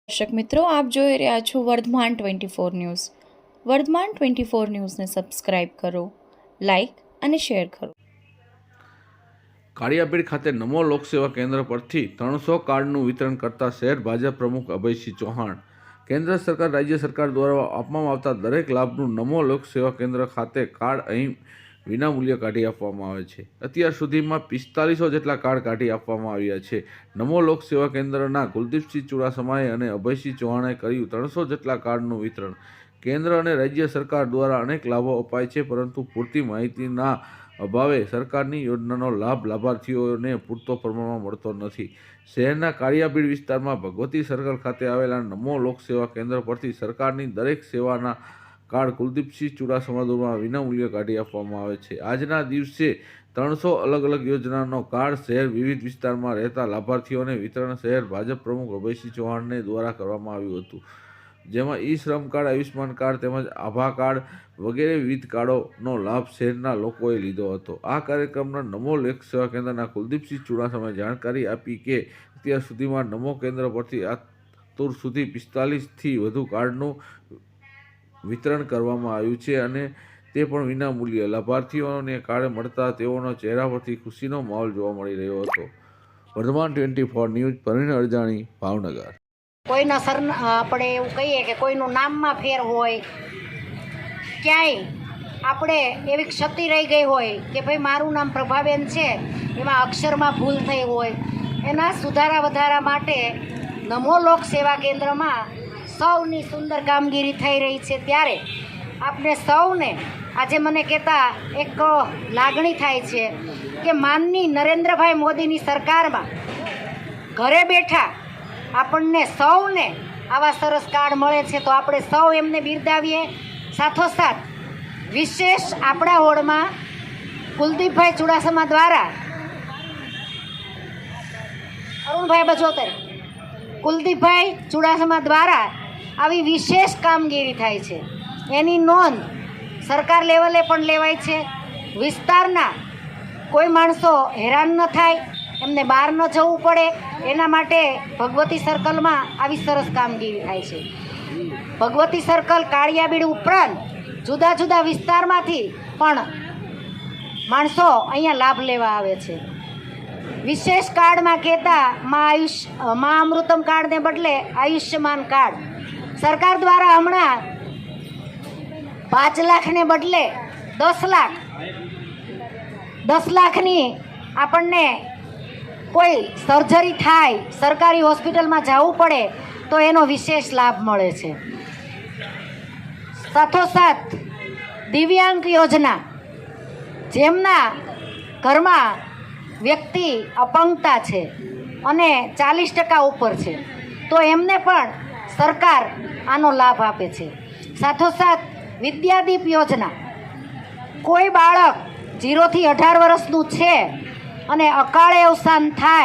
દર્શક મિત્રો, આપ જોઈ રહ્યા છો વર્ધમાન 24 ન્યૂઝ. વર્ધમાન 24 ન્યૂઝને સબસ્ક્રાઇબ કરો, લાઇક અને શેર કરો. કાળિયાબીડ ખાતે નમો લોકસેવા કેન્દ્ર પરથી 300 કાર્ડનું વિતરણ કરતા શહેર ભાજપ પ્રમુખ અભયસિંહ ચૌહાણ. કેન્દ્ર સરકાર રાજ્ય સરકાર દ્વારા આપવામાં આવતા દરેક લાભનું નમો લોકસેવા કેન્દ્ર ખાતે કાર્ડ અહીં વિનામૂલ્યે કાઢી આપવામાં આવે છે. અત્યાર સુધીમાં 4500 જેટલા કાર્ડ કાઢી આપવામાં આવ્યા છે. નમો લોકસેવા કેન્દ્રના કુલદીપસિંહ ચુડાસમાએ અને અભયસિંહ ચૌહાણે કર્યું 300 જેટલા કાર્ડનું વિતરણ. કેન્દ્ર અને રાજ્ય સરકાર દ્વારા અનેક લાભો અપાય છે, પરંતુ પૂરતી માહિતીના અભાવે સરકારની યોજનાનો લાભ લાભાર્થીઓને પૂરતો પ્રમાણમાં મળતો નથી. શહેરના કાળિયાબીડ વિસ્તારમાં ભગવતી સર્કલ ખાતે આવેલા નમો લોકસેવા કેન્દ્ર પરથી સરકારની દરેક સેવાના કાર્ડ કુલદીપસિંહ ચુડાસમા દ્વારા વિનામૂલ્યે કાઢી આપવામાં આવે છે. આજના દિવસે 300 અલગ અલગ યોજનાનો કાર્ડ શહેર વિવિધ વિસ્તારમાં રહેતા લાભાર્થીઓને વિતરણ શહેર ભાજપ પ્રમુખ અભયસિંહ ચૌહાણને દ્વારા કરવામાં આવ્યું હતું, જેમાં ઈ-શ્રમ કાર્ડ, આયુષ્માન કાર્ડ તેમજ આભા કાર્ડ વગેરે વિવિધ કાર્ડોનો લાભ શહેરના લોકોએ લીધો હતો. આ કાર્યક્રમના નમો લોકસેવા કેન્દ્રના કુલદીપસિંહ ચુડાસમાએ જાણકારી આપી કે અત્યાર સુધીમાં નમો કેન્દ્ર પરથી આતુર સુધી 45થી વધુ કાર્ડનું વિતરણ કરવામાં આવ્યું છે અને તે પણ વિનામૂલ્યે. લાભાર્થીઓને કાર્ડ મળતા તેઓના ચહેરા પરથી ખુશીનો માહોલ જોવા મળી રહ્યો હતો. વર્ધમાન 24 ન્યૂઝ, પ્રવીણ અરજાણી, ભાવનગર. કોઈના આપણે એવું કહીએ કે કોઈનું નામમાં ફેર હોય, ક્યાંય આપણે એવી ક્ષતિ રહી ગઈ હોય કે ભાઈ મારું નામ પ્રભાબેન છે, એમાં અક્ષરમાં ભૂલ થઈ હોય, એના સુધારા વધારા માટે નમો લોક સેવા કેન્દ્રમાં સૌની સુંદર કામગીરી થઈ રહી છે. ત્યારે આપણે સૌને આજે મને કહેતા એક લાગણી થાય છે કે માનની નરેન્દ્રભાઈ મોદીની સરકારમાં ઘરે બેઠા આપણને સૌને આવા સરસ કાર્ડ મળે છે, તો આપણે સૌ એમને બિરદાવીએ. સાથોસાથ વિશેષ આપણા હોળમાં કુલદીપભાઈ ચુડાસમા દ્વારા અરુણભાઈ બજોતર કુલદીપભાઈ ચુડાસમા દ્વારા આવી વિશેષ કામગીરી થાય છે, એની નોંધ સરકાર લેવલે પણ લેવાય છે. વિસ્તારના કોઈ માણસો હેરાન ન થાય, એમને બહાર ન જવું પડે, એના માટે ભગવતી સર્કલમાં આવી સરસ કામગીરી થાય છે. ભગવતી સર્કલ કાળિયાબીડ ઉપરાંત જુદા જુદા વિસ્તારમાંથી પણ માણસો અહીંયા લાભ લેવા આવે છે. વિશેષ કાર્ડમાં કહેતા મા અમૃતમ કાર્ડને બદલે આયુષ્યમાન કાર્ડ સરકાર દ્વારા હમણાં 5 લાખને બદલે 10 લાખની આપણને કોઈ સર્જરી થાય, સરકારી હોસ્પિટલમાં જવું પડે તો એનો વિશેષ લાભ મળે છે. સાથોસાથ દિવ્યાંગ યોજના, જેમના ઘરમાં વ્યક્તિ અપંગતા છે અને 40% ઉપર છે, તો એમને પણ સરકાર આનો લાભ આપે છે. સાથોસાથ વિદ્યાદીપ યોજના, કોઈ બાળક 0 થી 18 વર્ષનું છે અને અકાળે અવસાન થાય